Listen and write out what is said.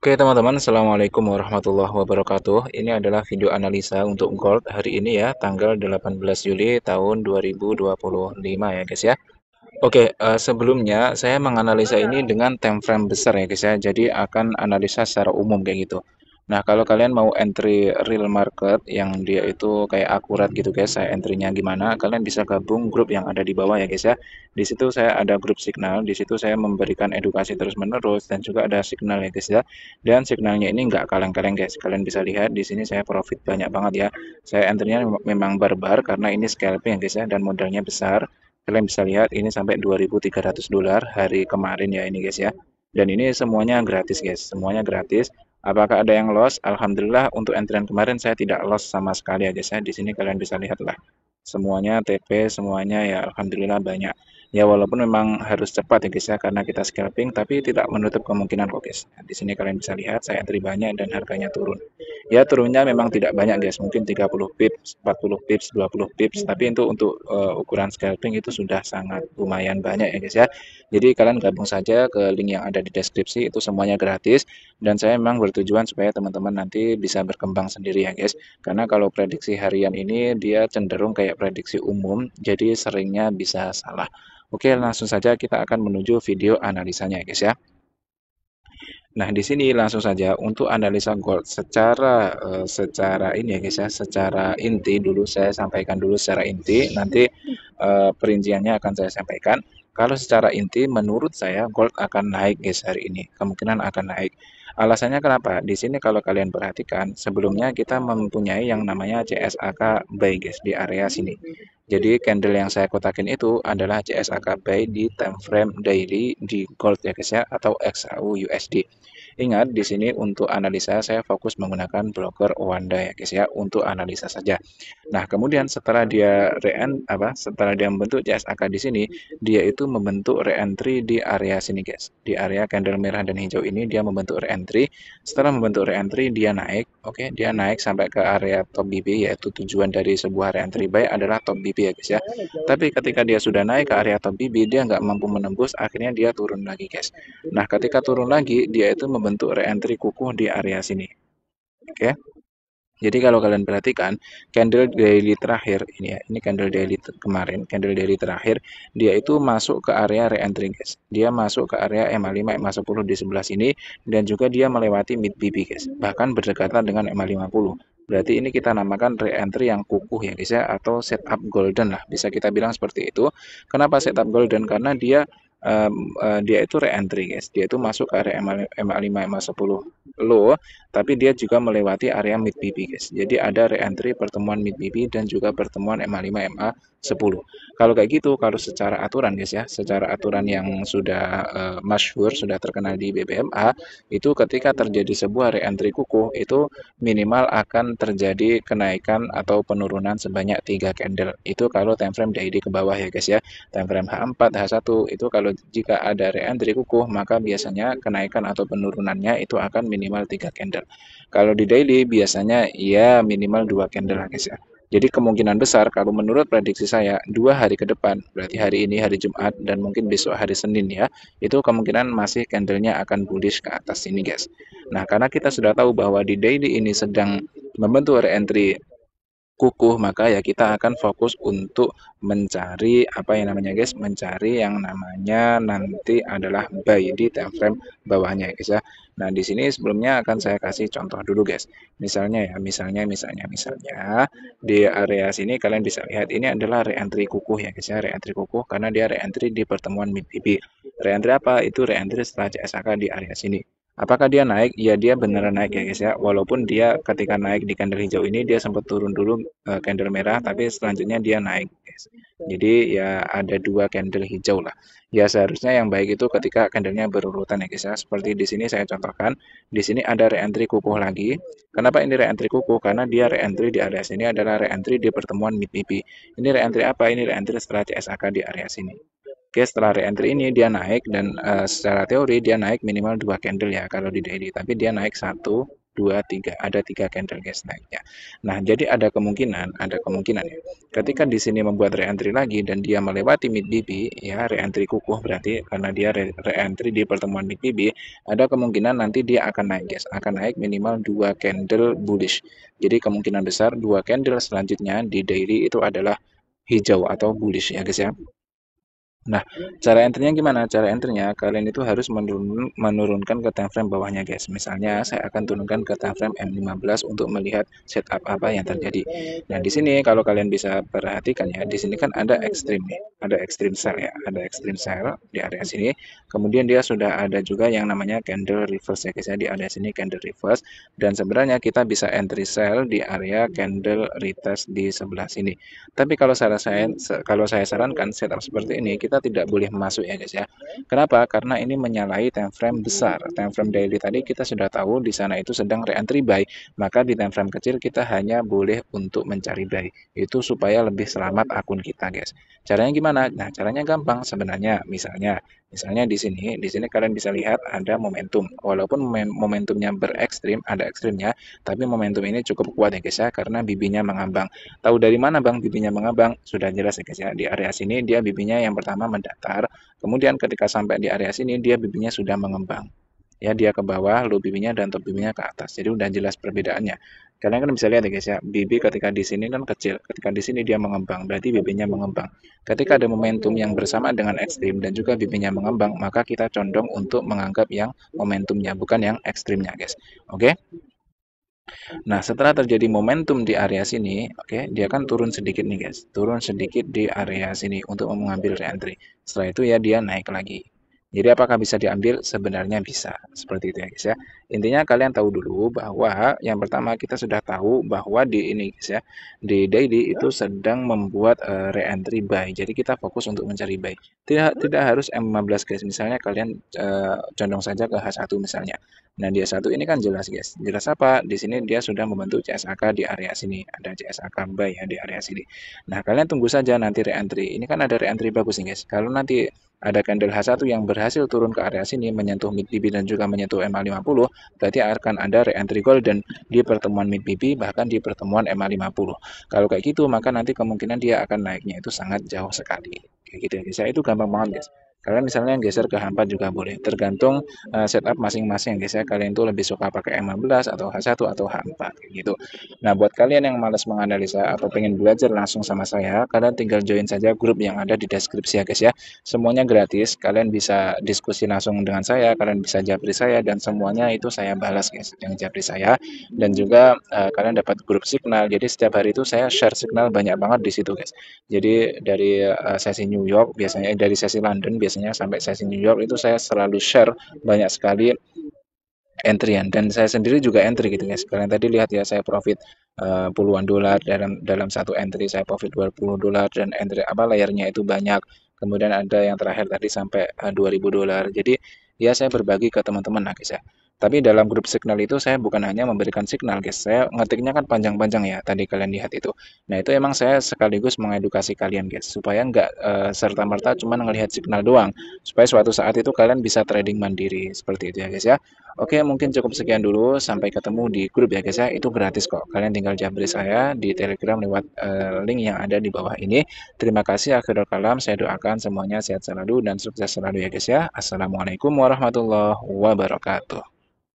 Oke teman-teman, Assalamualaikum warahmatullahi wabarakatuh. Ini adalah video analisa untuk gold hari ini ya, tanggal 18 Juli tahun 2025 ya guys ya. Oke, sebelumnya saya menganalisa ini dengan time frame besar ya guys ya, jadi akan analisa secara umum kayak gitu. Nah, kalau kalian mau entry real market yang dia itu kayak akurat gitu guys, saya entry-nya gimana, kalian bisa gabung grup yang ada di bawah ya guys ya. Di situ saya ada grup signal, di situ saya memberikan edukasi terus-menerus dan juga ada signal ya guys ya. Dan signalnya ini nggak kaleng-kaleng guys, kalian bisa lihat di sini saya profit banyak banget ya. Saya entry-nya memang barbar karena ini scalping ya guys ya, dan modalnya besar. Kalian bisa lihat ini sampai 2.300 dolar hari kemarin ya ini guys ya. Dan ini semuanya gratis guys, semuanya gratis. Apakah ada yang loss? Alhamdulillah untuk entrian kemarin saya tidak loss sama sekali ya guys ya. Di sini kalian bisa lihat lah. Semuanya TP, semuanya ya alhamdulillah banyak. Ya walaupun memang harus cepat ya guys ya karena kita scalping tapi tidak menutup kemungkinan kok guys. Nah, di sini kalian bisa lihat saya entry banyak dan harganya turun. Ya turunnya memang tidak banyak guys, mungkin 30 pips, 40 pips, 20 pips, tapi untuk ukuran scalping itu sudah sangat lumayan banyak ya guys ya. Jadi kalian gabung saja ke link yang ada di deskripsi, itu semuanya gratis dan saya memang bertujuan supaya teman-teman nanti bisa berkembang sendiri ya guys. Karena kalau prediksi harian ini dia cenderung kayak prediksi umum, jadi seringnya bisa salah. Oke, langsung saja kita akan menuju video analisanya ya guys ya. Nah, di sini langsung saja untuk analisa gold secara ini ya guys ya, secara inti dulu saya sampaikan dulu secara inti, nanti perinciannya akan saya sampaikan. Kalau secara inti menurut saya gold akan naik guys hari ini, kemungkinan akan naik. Alasannya kenapa? Di sini kalau kalian perhatikan, sebelumnya kita mempunyai yang namanya CSAK buy guys di area sini. Jadi candle yang saya kotakin itu adalah CSAK buy di time frame daily di gold ya guys ya, atau XAU USD. Ingat di sini untuk analisa saya fokus menggunakan broker Wanda ya guys ya untuk analisa saja. Nah, kemudian setelah dia membentuk CSAK di sini, dia itu membentuk re-entry di area sini guys. Di area candle merah dan hijau ini dia membentuk re-entry. Setelah membentuk re-entry dia naik, oke, dia naik sampai ke area top BB, yaitu tujuan dari sebuah re-entry buy adalah top BB ya guys ya. Tapi ketika dia sudah naik ke area top BB, dia nggak mampu menembus, akhirnya dia turun lagi guys. Nah, ketika turun lagi, dia itu membentuk re-entry kukuh di area sini. Oke. Jadi kalau kalian perhatikan, candle daily terakhir ini ya, ini candle daily kemarin, candle daily terakhir, dia itu masuk ke area re-entry guys. Dia masuk ke area MA5, MA10 di sebelah sini, dan juga dia melewati mid BB guys. Bahkan berdekatan dengan MA50. Berarti ini kita namakan re-entry yang kukuh ya guys ya, atau setup golden lah, bisa kita bilang seperti itu. Kenapa setup golden? Karena dia itu re-entry guys. Dia itu masuk ke area MA5, MA10 low, tapi dia juga melewati area mid BB guys. Jadi ada re-entry pertemuan mid BB dan juga pertemuan MA5 MA10. Kalau kayak gitu, kalau secara aturan guys ya, secara aturan yang sudah masyhur, sudah terkenal di BBMA, itu ketika terjadi sebuah re-entry kukuh itu minimal akan terjadi kenaikan atau penurunan sebanyak 3 candle. Itu kalau time frame daily ke bawah ya guys ya. Time frame H4, H1 itu kalau jika ada re-entry kukuh maka biasanya kenaikan atau penurunannya itu akan minimal 3 candle. Kalau di daily biasanya ya minimal 2 candle guys ya. Jadi kemungkinan besar kalau menurut prediksi saya 2 hari ke depan, berarti hari ini hari Jumat dan mungkin besok hari Senin ya, itu kemungkinan masih candlenya akan bullish ke atas ini guys. Nah, karena kita sudah tahu bahwa di daily ini sedang membentuk re-entry kukuh, maka ya kita akan fokus untuk mencari apa yang namanya guys, mencari yang namanya nanti adalah buy di time frame bawahnya ya guys ya. Nah, di sini sebelumnya akan saya kasih contoh dulu guys. Misalnya ya, misalnya di area sini kalian bisa lihat ini adalah re-entry kukuh ya guys ya, re-entry kukuh karena dia re-entry di pertemuan mid BB. Re-entry apa? Itu re-entry setelah CSAK di area sini. Apakah dia naik? Ya dia beneran naik ya guys ya. Walaupun dia ketika naik di candle hijau ini dia sempat turun dulu candle merah, tapi selanjutnya dia naik guys. Jadi ya ada 2 candle hijau lah. Ya seharusnya yang baik itu ketika candlenya berurutan ya guys ya. Seperti di sini saya contohkan, di sini ada re-entry kukuh lagi. Kenapa ini re-entry kukuh? Karena dia re-entry di area sini adalah re-entry di pertemuan mid PP. Ini re-entry apa? Ini re-entry setelah CSAK di area sini. Oke, setelah re-entry ini dia naik dan secara teori dia naik minimal 2 candle ya kalau di daily, tapi dia naik satu. 2, 3. Ada 3 candle guys naiknya. Nah, jadi ada kemungkinan ya. Ketika di sini membuat reentry lagi dan dia melewati mid BB ya, reentry kukuh berarti karena dia reentry di pertemuan mid BB, ada kemungkinan nanti dia akan naik guys, akan naik minimal 2 candle bullish. Jadi kemungkinan besar 2 candle selanjutnya di daily itu adalah hijau atau bullish ya guys ya. Nah, cara entry-nya gimana? Cara entry-nya kalian itu harus menurunkan ke time frame bawahnya guys. Misalnya saya akan turunkan ke time frame M15 untuk melihat setup apa yang terjadi. Nah, di sini kalau kalian bisa perhatikan ya, di sini kan ada ekstrim nih, ada ekstrim sell ya, ada ekstrim sell di area sini. Kemudian dia sudah ada juga yang namanya candle reverse ya guys ya, di area sini candle reverse dan sebenarnya kita bisa entry sell di area candle retest di sebelah sini. Tapi kalau saya sarankan setup seperti ini kita tidak boleh masuk ya guys ya. Kenapa? Karena ini menyalahi time frame besar. Time frame daily tadi kita sudah tahu di sana itu sedang re-entry buy. Maka di time frame kecil kita hanya boleh untuk mencari buy. Itu supaya lebih selamat akun kita guys. Caranya gimana? Nah, caranya gampang sebenarnya. Misalnya di sini kalian bisa lihat ada momentum. Walaupun momentumnya berekstrim, ada ekstrimnya, tapi momentum ini cukup kuat ya guys ya karena bibinya mengambang. Tahu dari mana Bang bibinya mengambang? Sudah jelas ya guys ya. Di area sini dia bibinya yang pertama mendatar, kemudian ketika sampai di area sini dia bibinya sudah mengembang. Ya, dia ke bawah, low bibinya dan top bibinya ke atas. Jadi udah jelas perbedaannya. Kalian kan bisa lihat ya guys ya, bibi ketika di sini kan kecil, ketika di sini dia mengembang, berarti bibinya mengembang. Ketika ada momentum yang bersama dengan ekstrim dan juga bibinya mengembang, maka kita condong untuk menganggap yang momentumnya, bukan yang ekstrimnya guys. Oke? Nah, setelah terjadi momentum di area sini, oke, dia kan turun sedikit nih guys, turun sedikit di area sini untuk mengambil reentry. Setelah itu ya dia naik lagi. Jadi apakah bisa diambil? Sebenarnya bisa. Seperti itu ya guys ya. Intinya kalian tahu dulu bahwa yang pertama kita sudah tahu bahwa di ini guys ya, di daily itu sedang membuat reentry buy. Jadi kita fokus untuk mencari buy. Tidak harus M15 guys. Misalnya kalian condong saja ke H1 misalnya. Nah, dia satu ini kan jelas guys. Jelas apa? Di sini dia sudah membentuk CSAK di area sini. Ada CSAK buy ya di area sini. Nah, kalian tunggu saja nanti reentry. Ini kan ada reentry bagus nih guys. Kalau nanti ada candle H1 yang berhasil turun ke area sini menyentuh mid BB dan juga menyentuh MA50, berarti akan ada reentry golden di pertemuan mid BB bahkan di pertemuan MA50. Kalau kayak gitu maka nanti kemungkinan dia akan naiknya itu sangat jauh sekali. Kayak gitu ya guys. Ya, itu gampang banget guys. Kalian misalnya geser ke H4 juga boleh, tergantung setup masing-masing guys ya. Kalian tuh lebih suka pakai M15 atau H1 atau H4 kayak gitu. Nah, buat kalian yang malas menganalisa atau pengen belajar langsung sama saya, kalian tinggal join saja grup yang ada di deskripsi ya guys ya. Semuanya gratis, kalian bisa diskusi langsung dengan saya, kalian bisa japri saya dan semuanya itu saya balas guys, yang japri saya dan juga kalian dapat grup signal. Jadi setiap hari itu saya share signal banyak banget di situ guys. Jadi dari sesi New York biasanya dari sesi London biasanya sampai sesi New York itu saya selalu share banyak sekali entryan dan saya sendiri juga entry gitu guys. Kalian tadi lihat ya saya profit puluhan dolar dalam dalam satu entry, saya profit 20 dolar dan entry apa layarnya itu banyak. Kemudian ada yang terakhir tadi sampai 2000 dolar. Jadi ya saya berbagi ke teman-teman lah guys ya. Tapi dalam grup signal itu saya bukan hanya memberikan signal guys. Saya ngetiknya kan panjang-panjang ya. Tadi kalian lihat itu. Nah, itu emang saya sekaligus mengedukasi kalian guys supaya nggak serta-merta cuma ngelihat signal doang. Supaya suatu saat itu kalian bisa trading mandiri. Seperti itu ya guys ya. Oke, mungkin cukup sekian dulu. Sampai ketemu di grup ya guys ya. Itu gratis kok. Kalian tinggal jabri saya di Telegram lewat link yang ada di bawah ini. Terima kasih. Akhirul kalam. Saya doakan semuanya sehat selalu dan sukses selalu ya guys ya. Assalamualaikum warahmatullahi wabarakatuh.